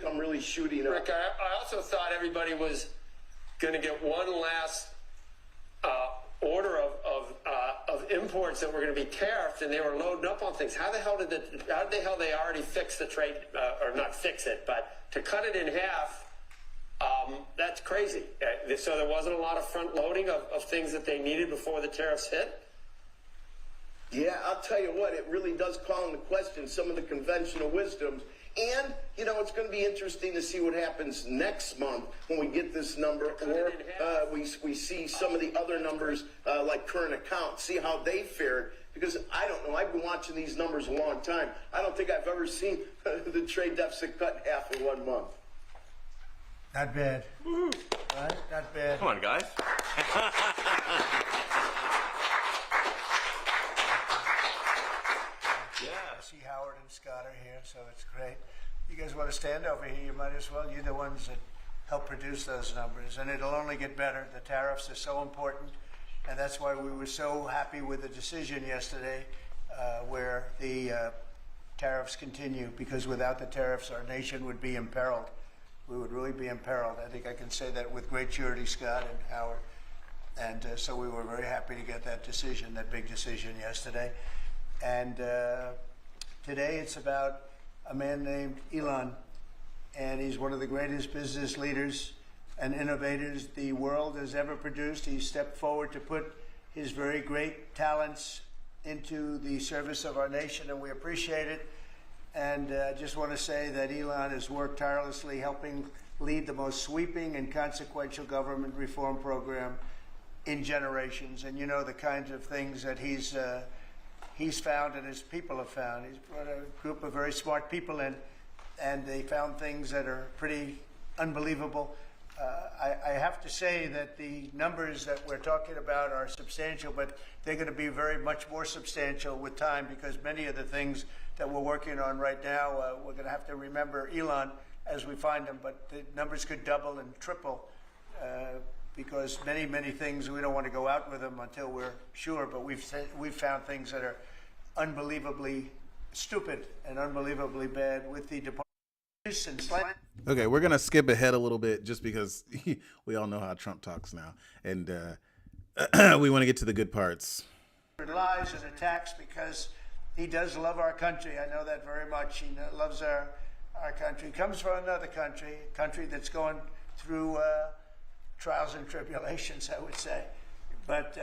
come really shooting up. Rick, I also thought everybody was going to get one last order of imports that were going to be tariffed, and they were loading up on things. How the hell did they already fix the trade, or not fix it, but to cut it in half? That's crazy. So there wasn't a lot of front loading of things that they needed before the tariffs hit? Yeah, I'll tell you what, it really does call into question some of the conventional wisdoms. And, you know, it's going to be interesting to see what happens next month when we get this number, or we see some of the other numbers like current accounts, see how they fared. Because I don't know, I've been watching these numbers a long time. I don't think I've ever seen the trade deficit cut in half in 1 month. Not bad. Woo-hoo. Right? Not bad. Come on, guys. Yeah. I see Howard and Scott are here, so it's great. You guys want to stand over here? You might as well. You're the ones that help produce those numbers, and it'll only get better. The tariffs are so important, and that's why we were so happy with the decision yesterday where the tariffs continue, because without the tariffs, our nation would be imperiled. We would really be imperiled. I think I can say that with great surety, Scott and Howard. And so we were very happy to get that decision, that big decision yesterday. And today it's about a man named Elon, and he's one of the greatest business leaders and innovators the world has ever produced. He stepped forward to put his very great talents into the service of our nation, and we appreciate it. And I just want to say that Elon has worked tirelessly helping lead the most sweeping and consequential government reform program in generations. And you know the kinds of things that he's found and his people have found. He's brought a group of very smart people in, and they found things that are pretty unbelievable. I have to say that the numbers that we're talking about are substantial, but they're going to be very much more substantial with time, because many of the things that we're working on right now, we're going to have to remember Elon as we find them, but the numbers could double and triple because many things, we don't want to go out with them until we're sure, but we've found things that are unbelievably stupid and unbelievably bad with the department. Okay, we're going to skip ahead a little bit just because we all know how Trump talks now. And we want to get to the good parts. Lies and attacks because he does love our country. I know that very much. He loves our country. He comes from another country that's going through trials and tribulations, I would say. But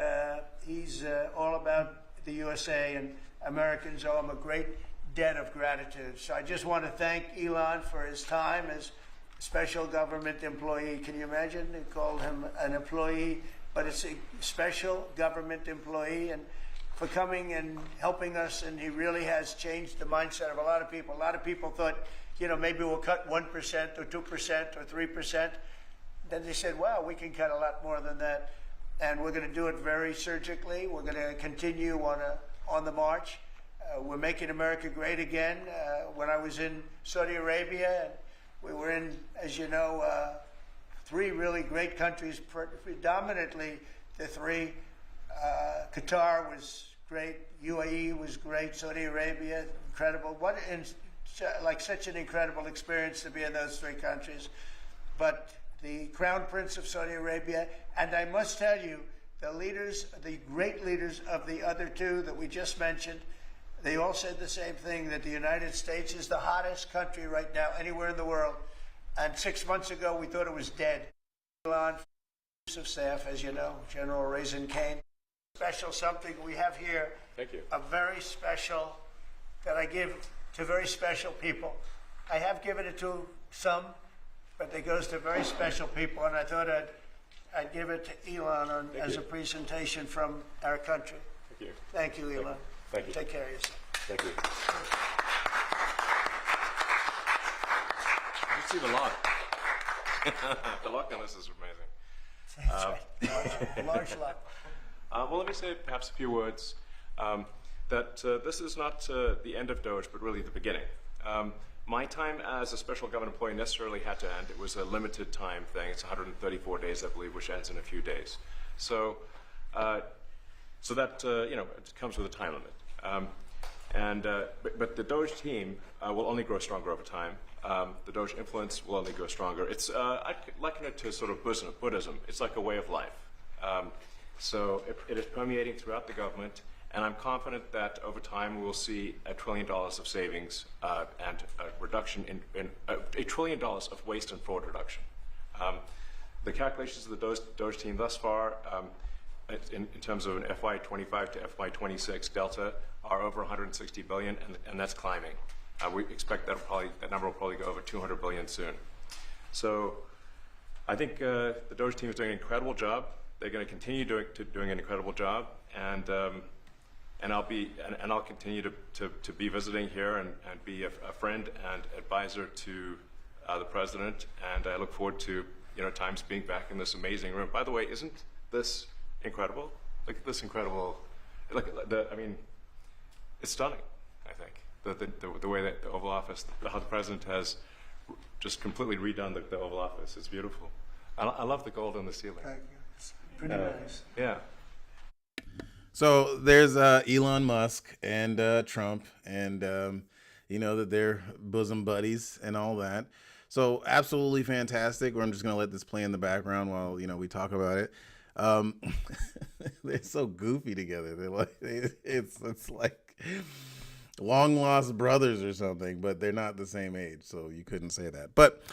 he's all about the USA, and Americans owe him a great debt of gratitude. So I just want to thank Elon for his time as special government employee. Can you imagine? They called him an employee, but it's a special government employee, and for coming and helping us. And he really has changed the mindset of a lot of people. A lot of people thought, you know, maybe we'll cut 1% or 2% or 3%. Then they said, wow, we can cut a lot more than that. And we're going to do it very surgically. We're going to continue on the march. We're making America great again. When I was in Saudi Arabia, we were in, as you know, 3 really great countries, predominantly the 3. Qatar was great, UAE was great, Saudi Arabia, incredible. Such an incredible experience to be in those 3 countries. But the Crown Prince of Saudi Arabia, and I must tell you, the great leaders of the other 2 that we just mentioned, they all said the same thing, that the United States is the hottest country right now anywhere in the world. And 6 months ago, we thought it was dead. Elon, Chief of Staff, as you know, General Raisin Kane. Special something we have here. Thank you. A very special, that I give to very special people. I have given it to some, but it goes to very special people, and I thought I'd give it to Elon as a presentation from our country. Thank you. Thank you, Elon. Thank you. Take care of yourself. Thank you. You see the lock. The lock on this is amazing. That's right. Large lot. Well, let me say perhaps a few words that this is not the end of DOGE, but really the beginning. My time as a special government employee necessarily had to end. It was a limited time thing. It's 134 days, I believe, which ends in a few days. So that you know, it comes with a time limit. But the DOGE team will only grow stronger over time. the Doge influence will only go stronger. It's I liken it to sort of Buddhism. It's like a way of life. So it is permeating throughout the government, and I'm confident that over time we'll see $1 trillion of savings and a reduction in $1 trillion of waste and fraud reduction. The calculations of the Doge team thus far, in terms of an FY25 to FY26 delta, are over 160 billion, and that's climbing. We expect that number will probably go over 200 billion soon. So I think the Doge team is doing an incredible job. They're going to continue doing an incredible job, and I'll continue to be visiting here and be a friend and advisor to the president. And I look forward to times being back in this amazing room. By the way, isn't this incredible? Look at this incredible. It's stunning. I think the way that the Oval Office, how the president has just completely redone the Oval Office. It's beautiful. I love the gold on the ceiling. Thank you. It's pretty nice. Yeah. So there's Elon Musk and Trump, and that they're bosom buddies and all that. So absolutely fantastic. I'm just gonna let this play in the background while we talk about it. They're so goofy together. They're like it's like long lost brothers or something, but they're not the same age, so you couldn't say that. But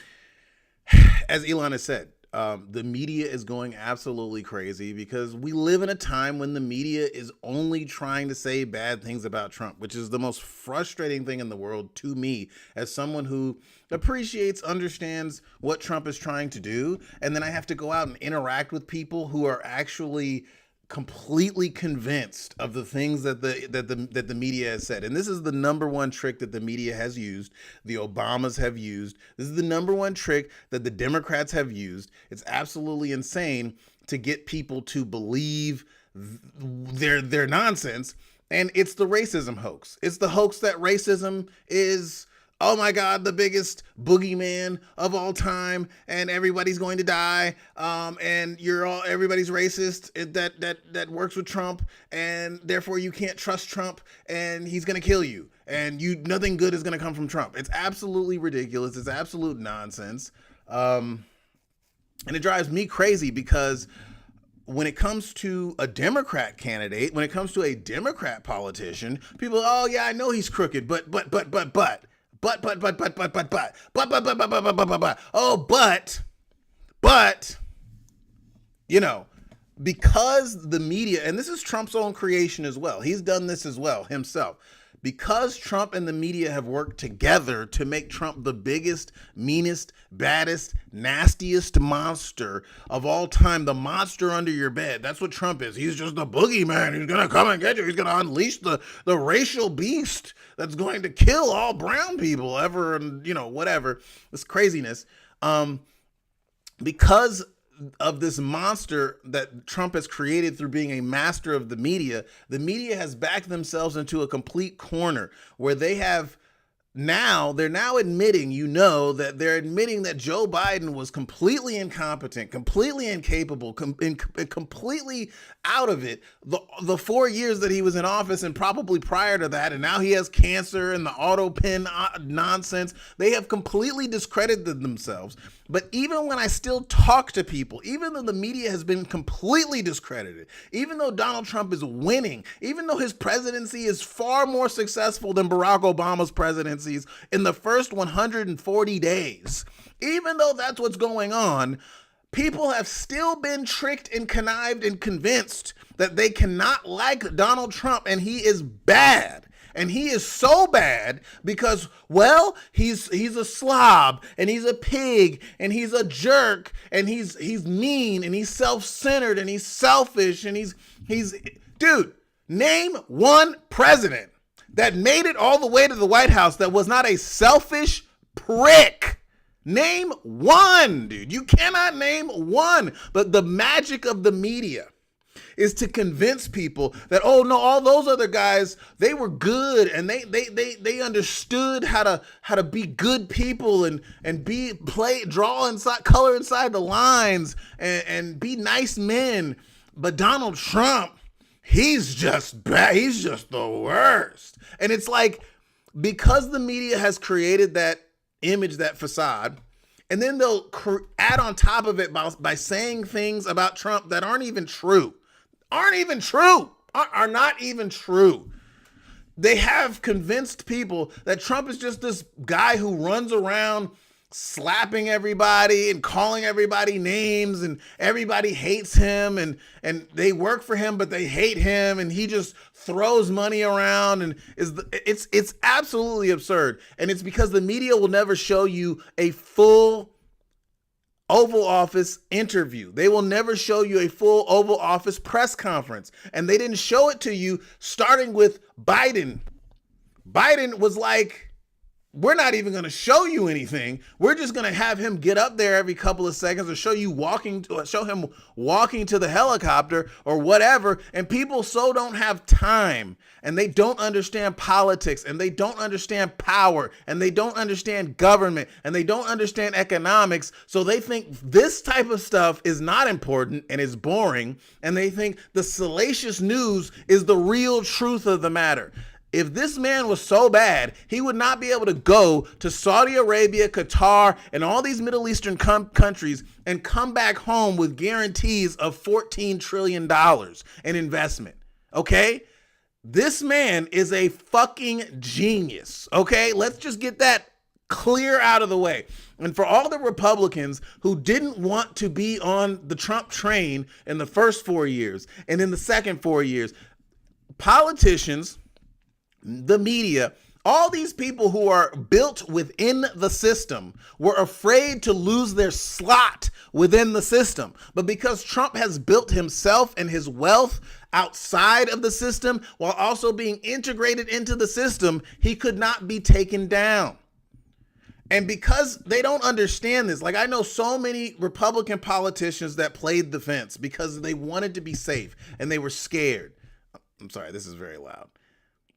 as Elon has said, the media is going absolutely crazy because we live in a time when the media is only trying to say bad things about Trump, which is the most frustrating thing in the world to me as someone who appreciates, understands what Trump is trying to do. And then I have to go out and interact with people who are actually completely convinced of the things that the media has said. And this is the number one trick that the media has used. The Obamas have used. This is the number one trick that the Democrats have used. It's absolutely insane to get people to believe their nonsense. And it's the racism hoax. It's the hoax that racism is, oh my God, the biggest boogeyman of all time, and everybody's going to die. And everybody's racist that works with Trump, and therefore you can't trust Trump, and he's going to kill you, and nothing good is going to come from Trump. It's absolutely ridiculous. It's absolute nonsense. And it drives me crazy because when it comes to a Democrat candidate, when it comes to a Democrat politician, people, oh yeah, I know he's crooked, but. Because the media, and this is Trump's own creation as well, he's done this as well himself, because Trump and the media have worked together to make Trump the biggest, meanest, baddest, nastiest monster of all time, the monster under your bed. That's what Trump is. He's just a boogeyman. He's going to come and get you. He's going to unleash the racial beast that's going to kill all brown people ever, and whatever. This craziness. Because of this monster that Trump has created through being a master of the media has backed themselves into a complete corner where they're now admitting, they're admitting that Joe Biden was completely incompetent, completely incapable, completely out of it the 4 years that he was in office and probably prior to that. And now he has cancer and the auto pen nonsense. They have completely discredited themselves. But even when I still talk to people, even though the media has been completely discredited, even though Donald Trump is winning, even though his presidency is far more successful than Barack Obama's presidencies in the first 140 days, even though that's what's going on, people have still been tricked and connived and convinced that they cannot like Donald Trump, and he is bad. And he is so bad because, well, he's a slob, and he's a pig, and he's a jerk, and he's mean, and he's self-centered, and he's selfish, and he's dude, name one president that made it all the way to the White House that was not a selfish prick. Name one, dude. You cannot name one. But the magic of the media is to convince people that, oh no, all those other guys, they were good, and they understood how to be good people and draw inside, color inside the lines, and be nice men. But Donald Trump, he's just bad. He's just the worst. And it's like, because the media has created that image, that facade, and then they'll add on top of it by saying things about Trump that aren't even true. Are not even true. They have convinced people that Trump is just this guy who runs around slapping everybody and calling everybody names, and everybody hates him, and they work for him but they hate him, and he just throws money around, and it's absolutely absurd. And it's because the media will never show you a full Oval Office interview. They will never show you a full Oval Office press conference. And they didn't show it to you starting with Biden. Biden was like, we're not even going to show you anything. We're just going to have him get up there every couple of seconds or show him walking to the helicopter or whatever. And people so don't have time, and they don't understand politics, and they don't understand power, and they don't understand government, and they don't understand economics. So they think this type of stuff is not important and is boring. And they think the salacious news is the real truth of the matter. If this man was so bad, he would not be able to go to Saudi Arabia, Qatar, and all these Middle Eastern countries and come back home with guarantees of $14 trillion in investment. Okay? This man is a fucking genius. Okay? Let's just get that clear out of the way. And for all the Republicans who didn't want to be on the Trump train in the first 4 years and in the second 4 years, politicians, the media, all these people who are built within the system were afraid to lose their slot within the system. But because Trump has built himself and his wealth outside of the system while also being integrated into the system, he could not be taken down. And because they don't understand this, like I know so many Republican politicians that played the fence because they wanted to be safe and they were scared. I'm sorry, this is very loud.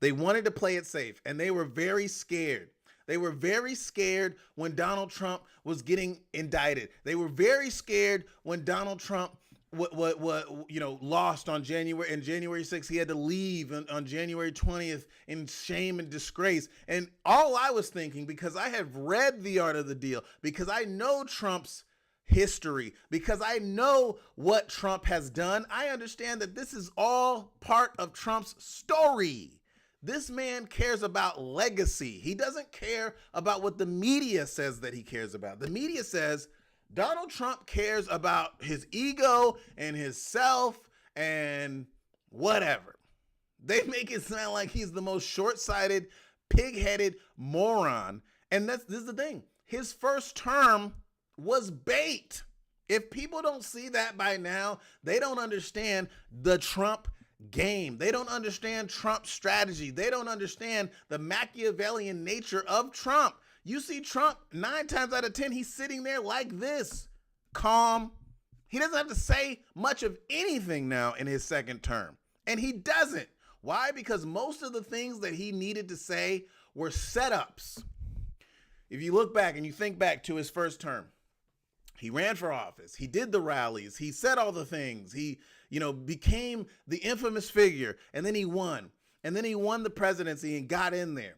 They wanted to play it safe, and they were very scared. They were very scared when Donald Trump was getting indicted. They were very scared when Donald Trump lost on January 6th. He had to leave on January 20th in shame and disgrace. And all I was thinking, because I have read The Art of the Deal, because I know Trump's history, because I know what Trump has done, I understand that this is all part of Trump's story. This man cares about legacy. He doesn't care about what the media says that he cares about. The media says Donald Trump cares about his ego and his self and whatever. They make it sound like he's the most short-sighted, pig-headed moron. And this is the thing. His first term was bait. If people don't see that by now, they don't understand the Trump game. They don't understand Trump's strategy. They don't understand the Machiavellian nature of Trump. You see Trump 9 times out of 10, he's sitting there like this, calm. He doesn't have to say much of anything now in his second term. And he doesn't. Why? Because most of the things that he needed to say were setups. If you look back and you think back to his first term, he ran for office. He did the rallies. He said all the things. He, became the infamous figure. And then he won. And then he won the presidency and got in there.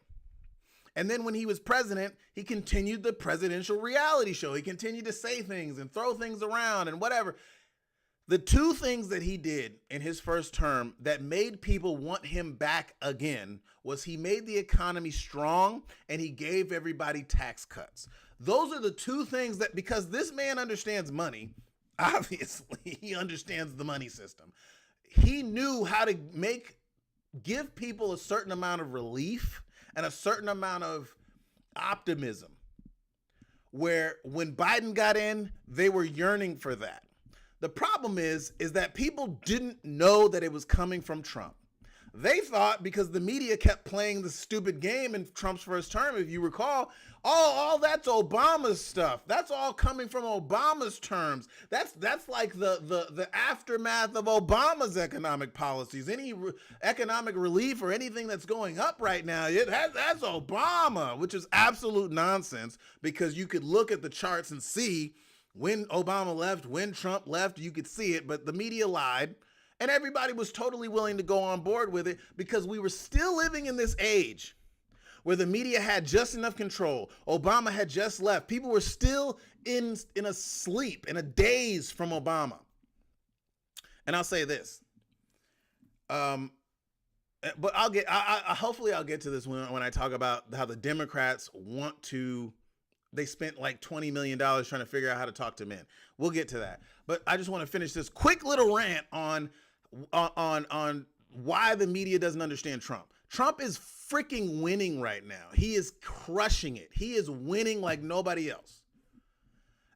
And then when he was president, he continued the presidential reality show. He continued to say things and throw things around and whatever. The two things that he did in his first term that made people want him back again was he made the economy strong and he gave everybody tax cuts. Those are the two things that, because this man understands money, obviously he understands the money system. He knew how to give people a certain amount of relief and a certain amount of optimism, where when Biden got in, they were yearning for that. The problem is that people didn't know that it was coming from Trump. They thought, because the media kept playing the stupid game in Trump's first term, if you recall, all that's Obama's stuff. That's all coming from Obama's terms. That's like the aftermath of Obama's economic policies. Any economic relief or anything that's going up right now, that's Obama, which is absolute nonsense, because you could look at the charts and see when Obama left, when Trump left, you could see it, but the media lied. And everybody was totally willing to go on board with it because we were still living in this age where the media had just enough control. Obama had just left. People were still in a sleep, in a daze from Obama. And I'll say this. But hopefully I'll get to this when I talk about how the Democrats they spent like $20 million trying to figure out how to talk to men. We'll get to that. But I just want to finish this quick little rant on why the media doesn't understand Trump. Trump is freaking winning right now. He is crushing it. He is winning like nobody else.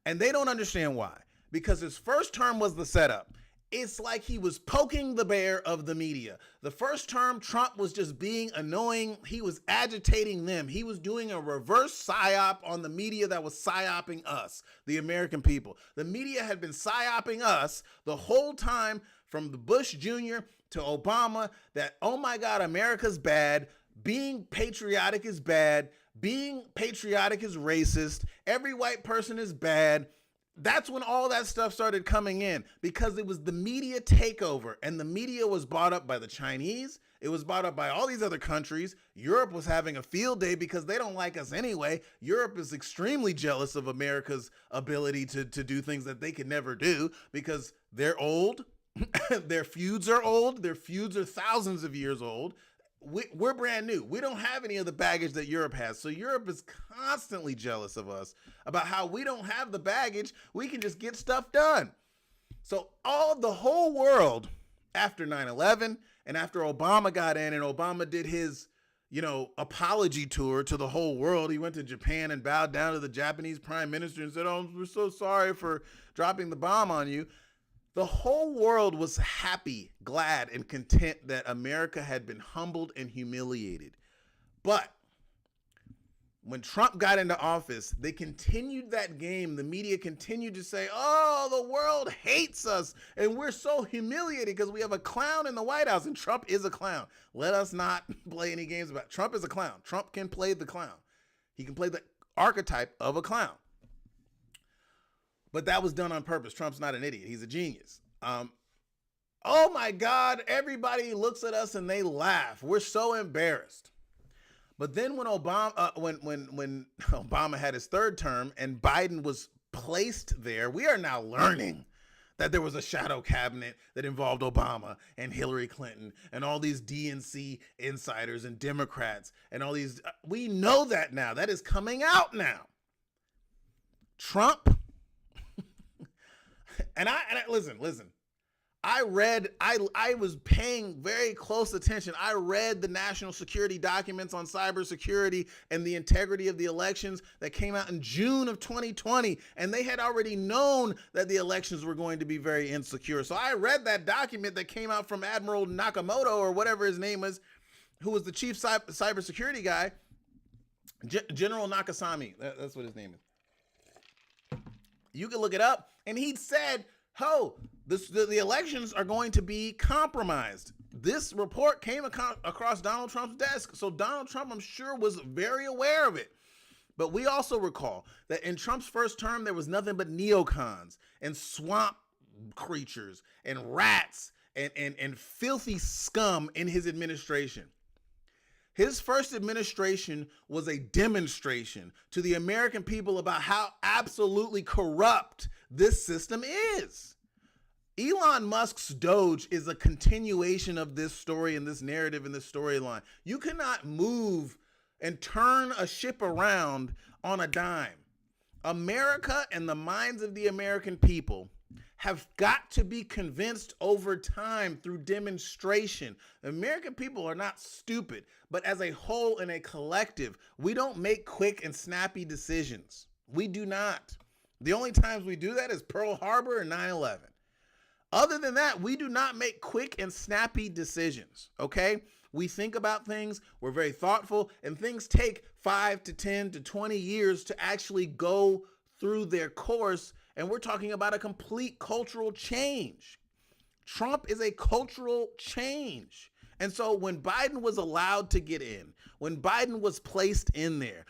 And they don't understand why. Because his first term was the setup. It's like he was poking the bear of the media. The first term, Trump was just being annoying. He was agitating them. He was doing a reverse psyop on the media that was psyoping us, the American people. The media had been psyoping us the whole time, from the Bush Jr. to Obama, that, oh my God, America's bad. Being patriotic is bad. Being patriotic is racist. Every white person is bad. That's when all that stuff started coming in, because it was the media takeover, and the media was bought up by the Chinese. It was bought up by all these other countries. Europe was having a field day because they don't like us anyway. Europe is extremely jealous of America's ability to do things that they could never do because they're old. Their feuds are old. Their feuds are thousands of years old. We're brand new. We don't have any of the baggage that Europe has. So Europe is constantly jealous of us about how we don't have the baggage. We can just get stuff done. So the whole world, after 9/11 and after Obama got in and Obama did his, apology tour to the whole world. He went to Japan and bowed down to the Japanese prime minister and said, "Oh, we're so sorry for dropping the bomb on you." The whole world was happy, glad, and content that America had been humbled and humiliated. But when Trump got into office, they continued that game. The media continued to say, "Oh, the world hates us, and we're so humiliated because we have a clown in the White House." And Trump is a clown. Let us not play any games about it. Trump is a clown. Trump can play the clown. He can play the archetype of a clown. But that was done on purpose. Trump's not an idiot. He's a genius. Oh my God, everybody looks at us and they laugh. We're so embarrassed. But then when when Obama had his third term and Biden was placed there, we are now learning that there was a shadow cabinet that involved Obama and Hillary Clinton and all these DNC insiders and Democrats and all these. We know that now. That is coming out now. Trump. And listen. I was paying very close attention. I read the national security documents on cybersecurity and the integrity of the elections that came out in June of 2020. And they had already known that the elections were going to be very insecure. So I read that document that came out from Admiral Nakamoto, or whatever his name was, who was the chief cybersecurity guy, General Nakasami. That's what his name is. You can look it up. And he said, the elections are going to be compromised. This report came across Donald Trump's desk. So Donald Trump, I'm sure, was very aware of it. But we also recall that in Trump's first term, there was nothing but neocons and swamp creatures and rats and filthy scum in his administration. His first administration was a demonstration to the American people about how absolutely corrupt this system is. Elon Musk's DOGE is a continuation of this story and this narrative and this storyline. You cannot move and turn a ship around on a dime. America and the minds of the American people have got to be convinced over time through demonstration. The American people are not stupid, but as a whole and a collective, we don't make quick and snappy decisions. We do not. The only times we do that is Pearl Harbor and 9/11. Other than that, we do not make quick and snappy decisions, okay? We think about things, we're very thoughtful, and things take 5 to 10 to 20 years to actually go through their course, and we're talking about a complete cultural change. Trump is a cultural change. And so when Biden was allowed to get in, when Biden was placed in there,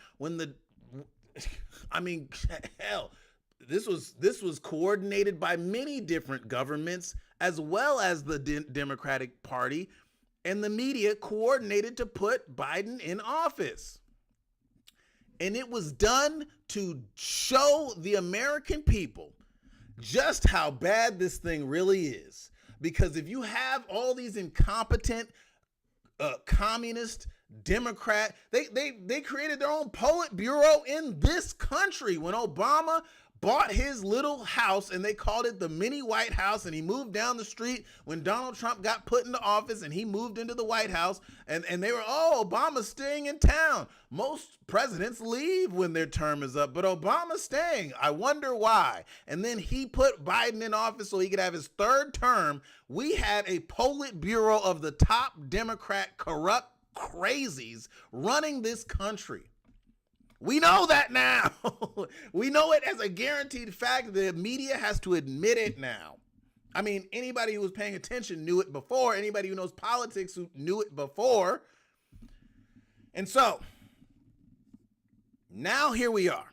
this was coordinated by many different governments, as well as the Democratic Party, and the media coordinated to put Biden in office. And it was done to show the American people just how bad this thing really is. Because if you have all these incompetent communist, Democrat, they created their own Politburo in this country when Obama bought his little house, and they called it the mini White House, and he moved down the street when Donald Trump got put into office, and he moved into the White House, and they were, oh, Obama's staying in town. Most presidents leave when their term is up, but Obama's staying. I wonder why. And then he put Biden in office so he could have his third term. We had a Politburo of the top Democrat corrupt crazies running this country. We know that now. We know it as a guaranteed fact. The media has to admit it now. I mean, anybody who was paying attention knew it before. Anybody who knows politics who knew it before. And so, now here we are.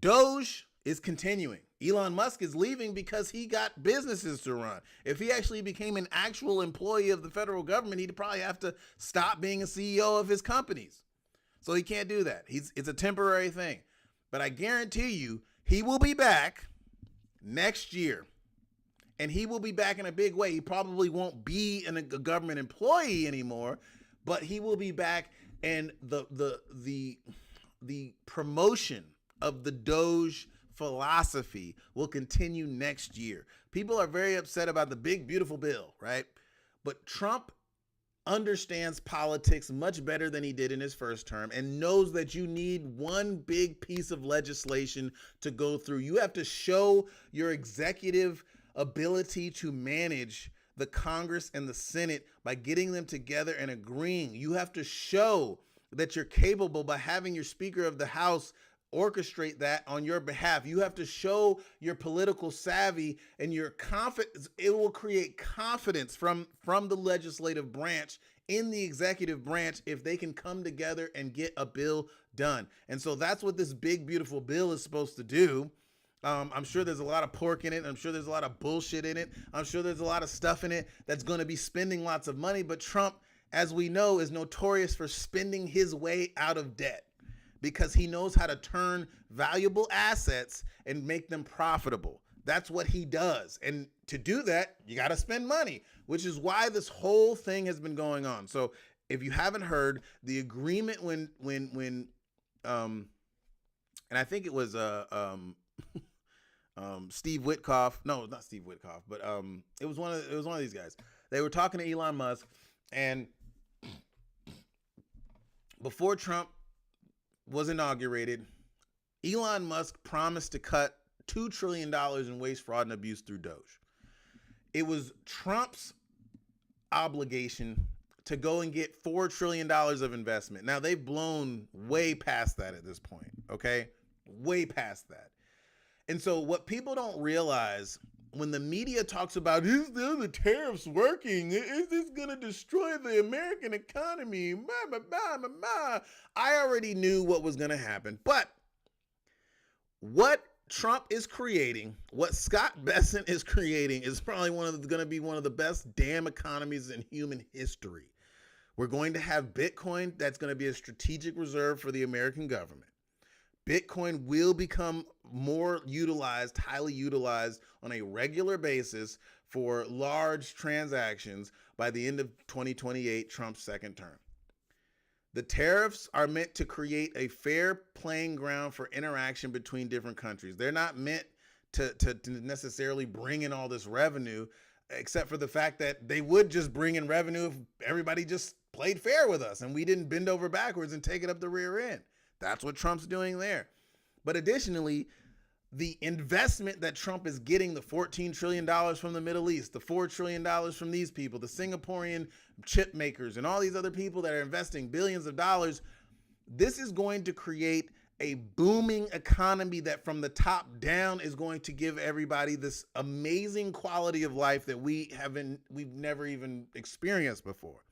DOGE is continuing. Elon Musk is leaving because he got businesses to run. If he actually became an actual employee of the federal government, he'd probably have to stop being a CEO of his companies. So he can't do that. It's a temporary thing. But I guarantee you, he will be back next year. And he will be back in a big way. He probably won't be a government employee anymore, but he will be back, and the promotion of the DOGE philosophy will continue next year. People are very upset about the big, beautiful bill, right? But Trump understands politics much better than he did in his first term and knows that you need one big piece of legislation to go through. You have to show your executive ability to manage the Congress and the Senate by getting them together and agreeing. You have to show that you're capable by having your Speaker of the House orchestrate that on your behalf. You have to show your political savvy and your confidence. It will create confidence from the legislative branch in the executive branch if they can come together and get a bill done. And so that's what this big, beautiful bill is supposed to do. I'm sure there's a lot of pork in it. I'm sure there's a lot of bullshit in it. I'm sure there's a lot of stuff in it that's going to be spending lots of money. But Trump, as we know, is notorious for spending his way out of debt, because he knows how to turn valuable assets and make them profitable. That's what he does. And to do that, you got to spend money, which is why this whole thing has been going on. So if you haven't heard, the agreement when and I think it was Steve Witkoff. No, not Steve Witkoff, but it was one of these guys. They were talking to Elon Musk, and before Trump was inaugurated, Elon Musk promised to cut $2 trillion in waste, fraud, and abuse through DOGE. It was Trump's obligation to go and get $4 trillion of investment. Now, they've blown way past that at this point, okay? Way past that. And so what people don't realize when the media talks about, is the tariffs working? Is this going to destroy the American economy? I already knew what was going to happen. But what Trump is creating, what Scott Bessent is creating, is probably going to be one of the best damn economies in human history. We're going to have Bitcoin that's going to be a strategic reserve for the American government. Bitcoin will become more utilized, highly utilized on a regular basis for large transactions by the end of 2028, Trump's second term. The tariffs are meant to create a fair playing ground for interaction between different countries. They're not meant to necessarily bring in all this revenue, except for the fact that they would just bring in revenue if everybody just played fair with us and we didn't bend over backwards and take it up the rear end. That's what Trump's doing there. But additionally, the investment that Trump is getting, the $14 trillion from the Middle East, the $4 trillion from these people, the Singaporean chip makers, and all these other people that are investing billions of dollars, this is going to create a booming economy that from the top down is going to give everybody this amazing quality of life that we've never even experienced before.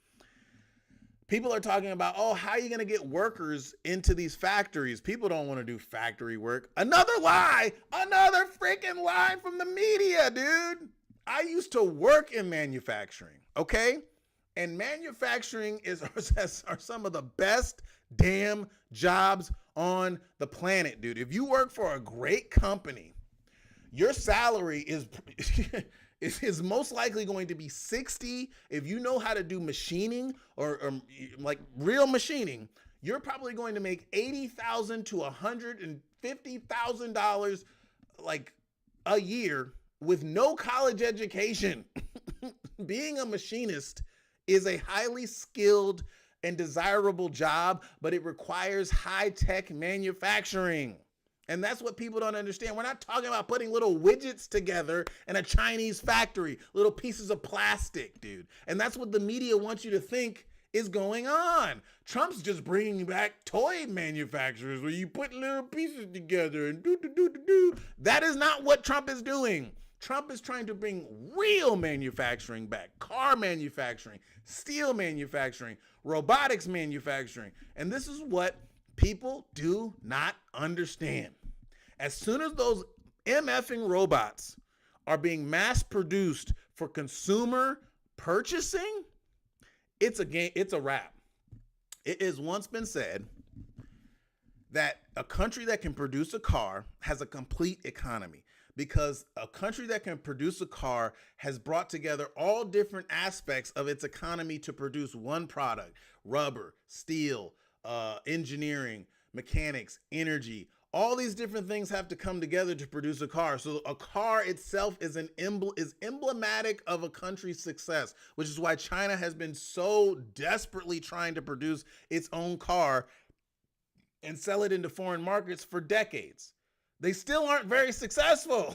People are talking about, oh, how are you going to get workers into these factories? People don't want to do factory work. Another lie, another freaking lie from the media, dude. I used to work in manufacturing, okay? And manufacturing are some of the best damn jobs on the planet, dude. If you work for a great company, your salary is most likely going to be 60. If you know how to do machining or like real machining, you're probably going to make $80,000 to $150,000 like a year with no college education. Being a machinist is a highly skilled and desirable job, but it requires high-tech manufacturing. And that's what people don't understand. We're not talking about putting little widgets together in a Chinese factory, little pieces of plastic, dude. And that's what the media wants you to think is going on. Trump's just bringing back toy manufacturers where you put little pieces together and do. That is not what Trump is doing. Trump is trying to bring real manufacturing back, car manufacturing, steel manufacturing, robotics manufacturing. And this is what people do not understand. As soon as those MFing robots are being mass produced for consumer purchasing, it's a wrap. It has once been said that a country that can produce a car has a complete economy, because a country that can produce a car has brought together all different aspects of its economy to produce one product: rubber, steel, engineering, mechanics, energy. All these different things have to come together to produce a car. So a car itself is emblematic of a country's success, which is why China has been so desperately trying to produce its own car and sell it into foreign markets for decades. They still aren't very successful.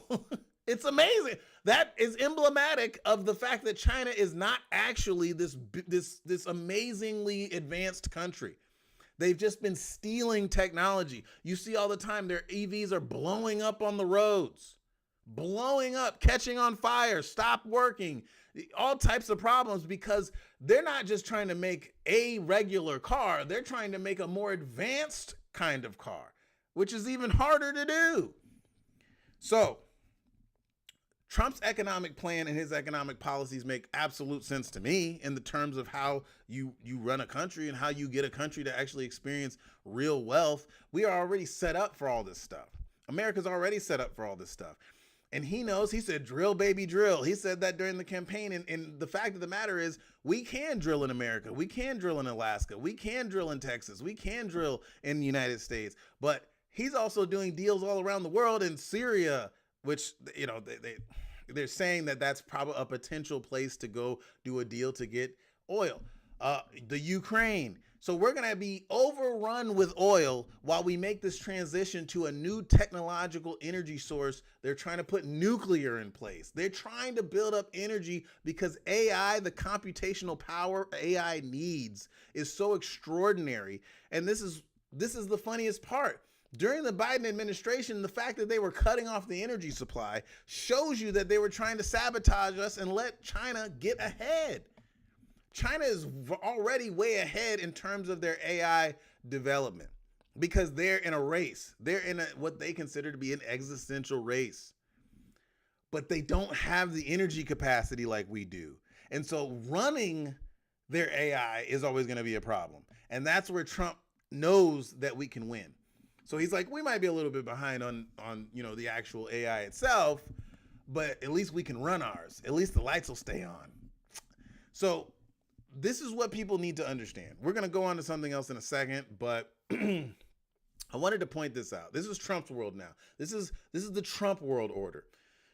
It's amazing. That is emblematic of the fact that China is not actually this amazingly advanced country. They've just been stealing technology. You see all the time their EVs are blowing up on the roads, blowing up, catching on fire, stop working, all types of problems, because they're not just trying to make a regular car. They're trying to make a more advanced kind of car, which is even harder to do. So Trump's economic plan and his economic policies make absolute sense to me in the terms of how you run a country and how you get a country to actually experience real wealth. We are already set up for all this stuff. America's already set up for all this stuff. And he knows. He said, drill, baby, drill. He said that during the campaign. And the fact of the matter is, we can drill in America. We can drill in Alaska. We can drill in Texas. We can drill in the United States. But he's also doing deals all around the world, in Syria, which, you know, they're saying that that's probably a potential place to go do a deal to get oil. The Ukraine. So we're going to be overrun with oil while we make this transition to a new technological energy source. They're trying to put nuclear in place. They're trying to build up energy because AI, the computational power AI needs, is so extraordinary. And this is the funniest part. During the Biden administration, the fact that they were cutting off the energy supply shows you that they were trying to sabotage us and let China get ahead. China is already way ahead in terms of their AI development because they're in a race. They're in what they consider to be an existential race. But they don't have the energy capacity like we do. And so running their AI is always going to be a problem. And that's where Trump knows that we can win. So he's like, we might be a little bit behind on the actual AI itself, but at least we can run ours. At least the lights will stay on. So this is what people need to understand. We're going to go on to something else in a second, but I wanted to point this out. This is Trump's world now. This is the Trump world order.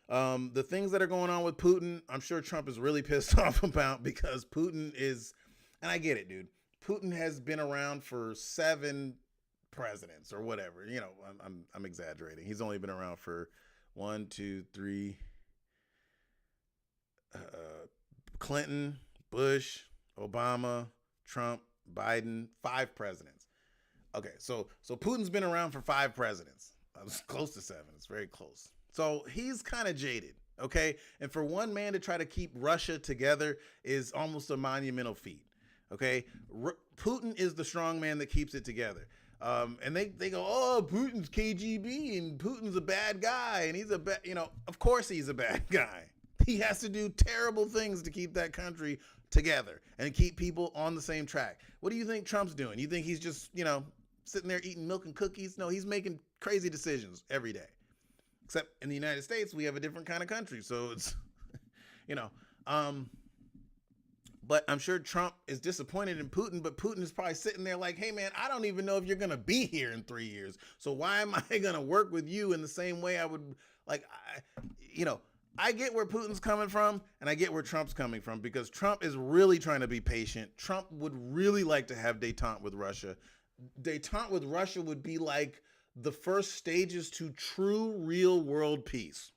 The things that are going on with Putin, I'm sure Trump is really pissed off about, because Putin is, and I get it, dude. Putin has been around for 7 presidents or whatever. You know, I'm exaggerating. He's only been around for 1, 2, 3, Clinton, Bush, Obama, Trump, Biden, 5 presidents. Okay, so Putin's been around for 5 presidents. I was close to 7. It's very close. So he's kind of jaded, okay? And for one man to try to keep Russia together is almost a monumental feat, okay? Putin is the strong man that keeps it together. And they go, oh, Putin's KGB and Putin's a bad guy. And he's of course he's a bad guy. He has to do terrible things to keep that country together and keep people on the same track. What do you think Trump's doing? You think he's just, sitting there eating milk and cookies. No, he's making crazy decisions every day. Except in the United States, we have a different kind of country. So it's, but I'm sure Trump is disappointed in Putin, but Putin is probably sitting there like, hey, man, I don't even know if you're going to be here in 3 years. So why am I going to work with you in the same way I would, I get where Putin's coming from and I get where Trump's coming from, because Trump is really trying to be patient. Trump would really like to have détente with Russia. Détente with Russia would be like the first stages to true real world peace.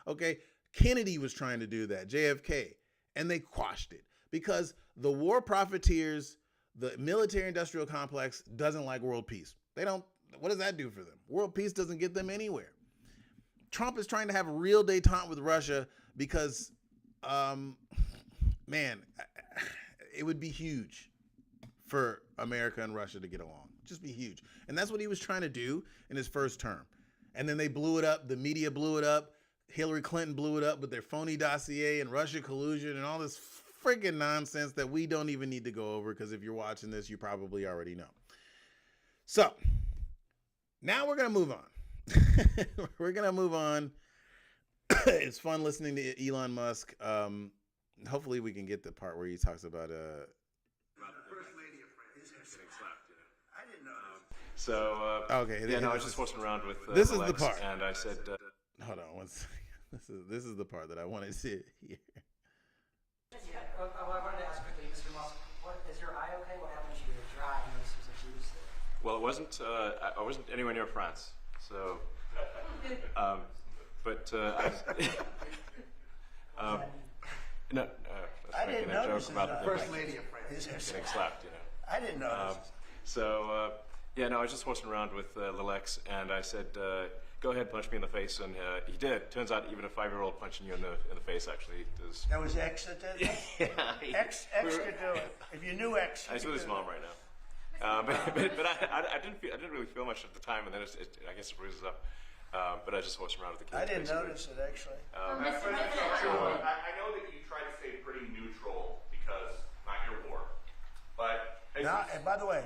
Okay. Kennedy was trying to do that, JFK, and they quashed it because the war profiteers, the military industrial complex doesn't like world peace. What does that do for them? World peace doesn't get them anywhere. Trump is trying to have real détente with Russia because, man, it would be huge for America and Russia to get along. Just be huge. And that's what he was trying to do in his first term. And then they blew it up. The media blew it up. Hillary Clinton blew it up with their phony dossier and Russia collusion and all this freaking nonsense that we don't even need to go over, because if you're watching this, you probably already know. So now we're going to move on. We're going to move on. It's fun listening to Elon Musk. Hopefully we can get the part where he talks about First lady of France. getting slapped, I didn't know. So, okay. I was just horsing around with This is the Alex, part. and I said, Hold on one second. This is the part that I wanted to hear. Yeah, I wanted to ask quickly, Mr. Musk, is your eye okay? What happened to your dry? I noticed there's a juice there. well, it wasn't. I wasn't anywhere near France, so. But no, I making didn't a notice joke about the first lady of France. getting slapped, I didn't notice. So, I was just horsing around with Lil X, and I said, go ahead, punch me in the face, and he did. Turns out even a 5-year-old punching you in the face actually does. That was X that did it? Yeah. X could do it. If you knew X, He's with his mom right now. But I didn't really feel much at the time, and then I guess it bruises up. But I just horsed around with the kids. I didn't basically. notice it, actually. I know that you try to stay pretty neutral because not your war, but And by the way,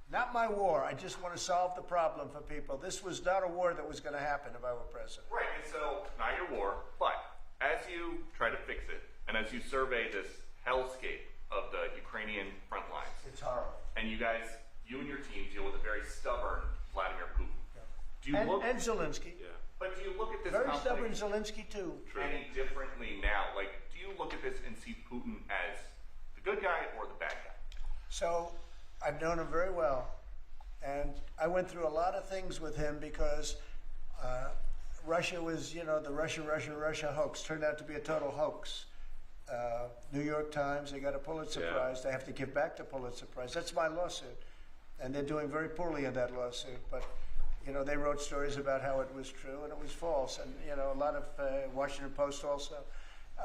not my war. I just want to solve the problem for people. This was not a war that was going to happen if I were president. right, and so not your war, but as you try to fix it, and as you survey this hellscape of the Ukrainian front lines, It's horrible. and you and your team deal with a very stubborn Vladimir Putin. Do you And look? Zelensky. Yeah. But do you look at this Very stubborn conflict Zelensky, too. any differently now? Like, do you look at this and see Putin as the good guy or the bad guy? So I've known him very well. And I went through a lot of things with him because Russia was, the Russia hoax turned out to be a total hoax. New York Times, they got a Pulitzer Yeah. Prize. They have to give back the Pulitzer Prize. That's my lawsuit. And they're doing very poorly in that lawsuit. But, they wrote stories about how it was true and it was false. And, a lot of Washington Post also.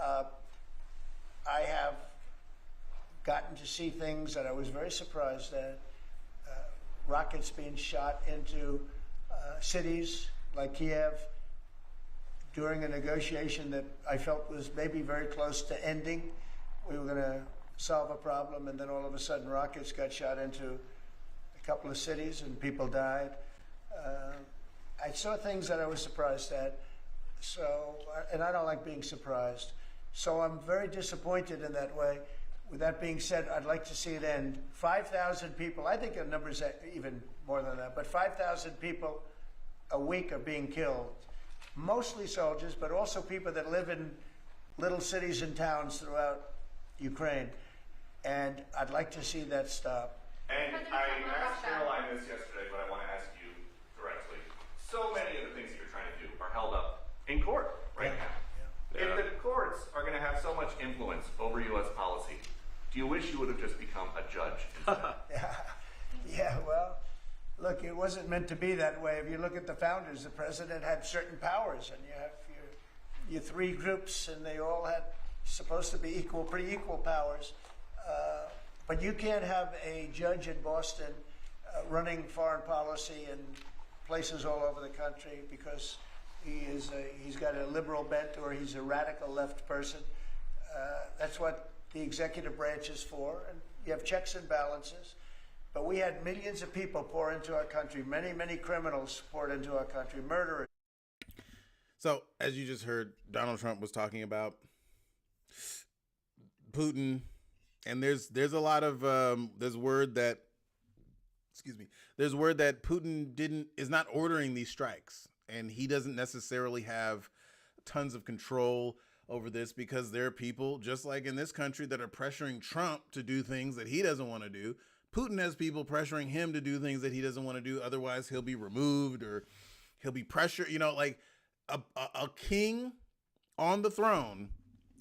I have gotten to see things that I was very surprised at. Rockets being shot into cities like Kiev during a negotiation that I felt was maybe very close to ending. We were going to solve a problem, and then all of a sudden rockets got shot into a couple of cities and people died. I saw things that I was surprised at. So, and I don't like being surprised. So I'm very disappointed in that way. With that being said, I'd like to see it end. 5,000 people, I think the number's even more than that, but 5,000 people a week are being killed. Mostly soldiers, but also people that live in little cities and towns throughout Ukraine. And I'd like to see that stop. And I asked Caroline this yesterday, but I want to ask you directly. So many of the things that you're trying to do are held up in court right now. Yeah. If the courts are going to have so much influence over U.S. policy, do you wish you would have just become a judge instead? Yeah, well, look, it wasn't meant to be that way. If you look at the founders, the president had certain powers, and you have your three groups, and they all had supposed to be pretty equal powers. But you can't have a judge in Boston running foreign policy in places all over the country because he's got a liberal bent or he's a radical left person. That's what the executive branch is for, and you have checks and balances. But we had millions of people pour into our country, many, many criminals poured into our country, murderers. So, as you just heard, Donald Trump was talking about Putin, and there's a lot of there's word that Putin is not ordering these strikes, and he doesn't necessarily have tons of control over this because there are people just like in this country that are pressuring Trump to do things that he doesn't want to do. Putin has people pressuring him to do things that he doesn't want to do. Otherwise, he'll be removed or he'll be pressured. You know, like a king on the throne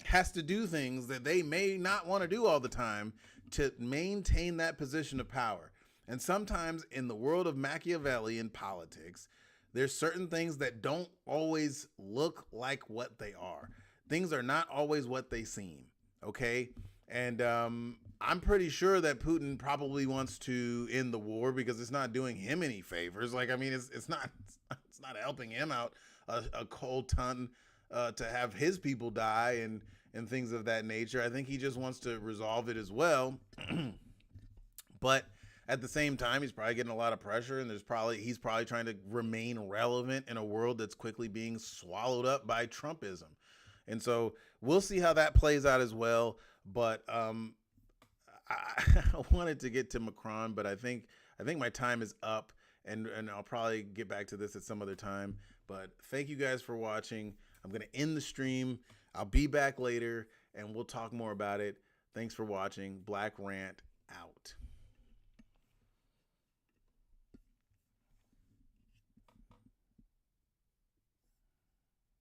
has to do things that they may not want to do all the time to maintain that position of power. And sometimes in the world of Machiavellian politics, there's certain things that don't always look like what they are. Things are not always what they seem, okay? And I'm pretty sure that Putin probably wants to end the war because it's not doing him any favors. Like, I mean, it's not helping him out a cold ton to have his people die and things of that nature. I think he just wants to resolve it as well. But at the same time, he's probably getting a lot of pressure, and he's probably trying to remain relevant in a world that's quickly being swallowed up by Trumpism. And so we'll see how that plays out as well. But I wanted to get to Macron, but I think my time is up, and I'll probably get back to this at some other time. But thank you guys for watching. I'm going to end the stream. I'll be back later, and we'll talk more about it. Thanks for watching. Black Rant out.